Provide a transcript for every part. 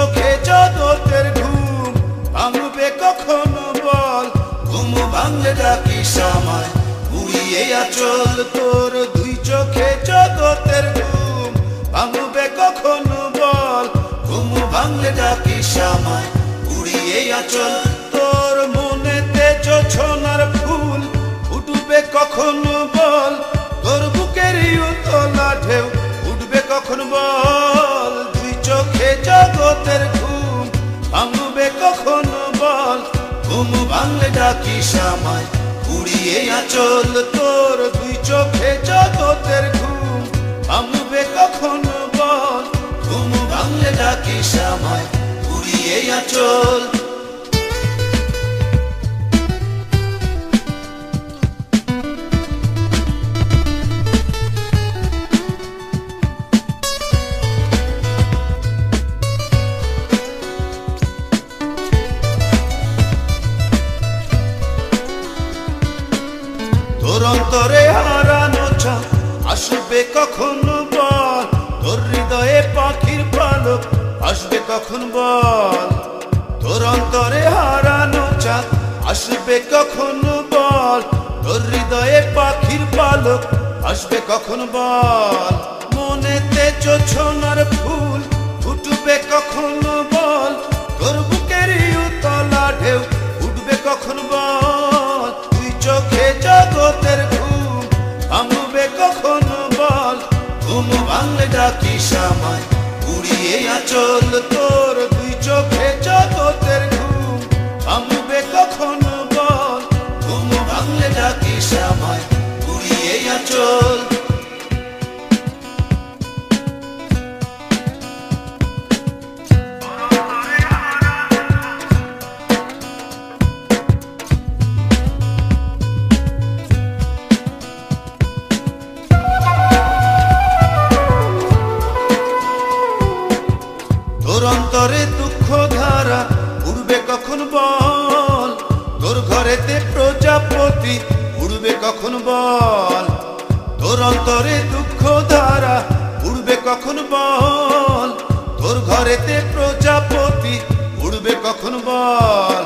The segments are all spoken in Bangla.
চোখে জগতের ঘুম ভাঙবে কখনো বল, ঘুম ভাঙলে ডাকিস আমায় উড়িয়ে আঁচল তোর। দুই চোখে জগতের ঘুম ভাঙবে কখনো বল, ঘুম ভাঙলে ডাকিস আমায় উড়িয়ে আঁচল তোর। মনেতে জোছনার ফুল ফুটবে কখনো বল, তোর বুকেরই উতলা ঢেউ উঠবে কখনো বল। দুই চোখে জগতের ঘুম ভাঙবে কখনো বল, ঘুম ভাঙলে ডাকিস আমায় উড়িয়ে আঁচল তোর। দুই চোখে জগতের ঘুম ভাঙবে কখনো বল, ঘুম ভাঙলে ডাকিস আমায় উড়িয়ে আঁচল। তোর অন্তরে হারানো চাঁদ আসবে কখনো বল, তোর হৃদয়ে পাখির পালক আসবে কখন বল। তোর অন্তরে হারানো চাঁদ আসবে কখনো বল, তোর হৃদয়ে পাখির পালক আসবে কখন বল। মনেতে জোছনার ফুল ফুটবে কখনো বল, তোর বুকেরই উতলা ঢেউ উঠবে কখন বল। দুই চোখে জগতের ঘুম ভাঙবে কখনো বল, ঘুম ভাঙলে ডাকিস আমায় উড়িয়ে আঁচল তোর। দুই চোখে জগতের ঘুম ভাঙবে কখনো বল, ঘুম ভাঙলে ডাকিস আমায় উড়িয়ে আঁচল। তোর অন্তরে দুঃখ ধারা উড়বে কখন বল, তোর ঘরেতে প্রজাপতি উড়বে কখন বল। তোর অন্তরে দুঃখ ধারা উড়বে কখন বল, তোর ঘরেতে প্রজাপতি উড়বে কখন বল।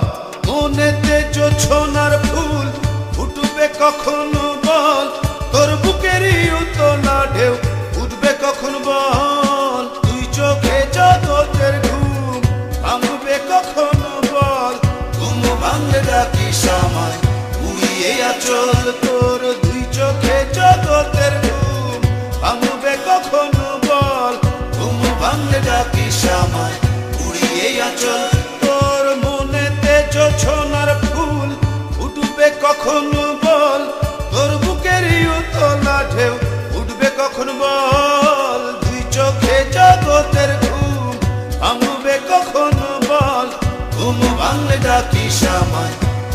মনেতে জোছনার ফুল ফুটবে কখন বল, তোর বুকেরই উতলা ঢেউ উঠবে কখন বল। দুই চোখে জগতের ঘুম ভাঙবে কখনো বল, ঘুম ভাঙলে ডাকিস আমায় উড়িয়ে আঁচল তোর। দুই চোখে জগতের ঘুম ভাঙবে কখনো বল, ঘুম ভাঙলে ডাকিস আমায় উড়িয়ে আঁচল তোর। মনেতে জোছনার ফুল ফুটবে কখনো বল, তোর বুকেরই উতলা ঢেউ উঠবে কখন বল। দুই চোখে জগতের ঘুম ভাঙবে কখনো বল, ঘুম ভাঙলে ডাকিস আমায়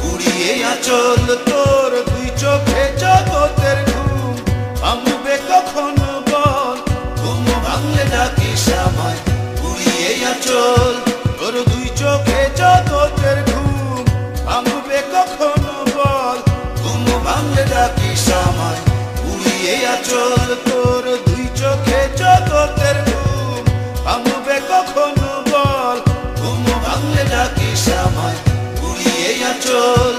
উড়িয়ে আঁচল তোর। দুই চোখে জগতের ঘুম ভাঙবে কখনো বল, ঘুম ভাঙলে ডাকিস আমায় উড়িয়ে আঁচল তোর। দুই চোখে জগতের ঘুম ভাঙবে কখনো বল, ঘুম ভাঙলে ডাকিস আমায় উড়িয়ে আঁচল তোর। দুই চোখে জগতের ঘুম ভাঙবে কখনো বল, ঘুম ভাঙলে ডাকিস আমায় উড়িয়ে আঁচল।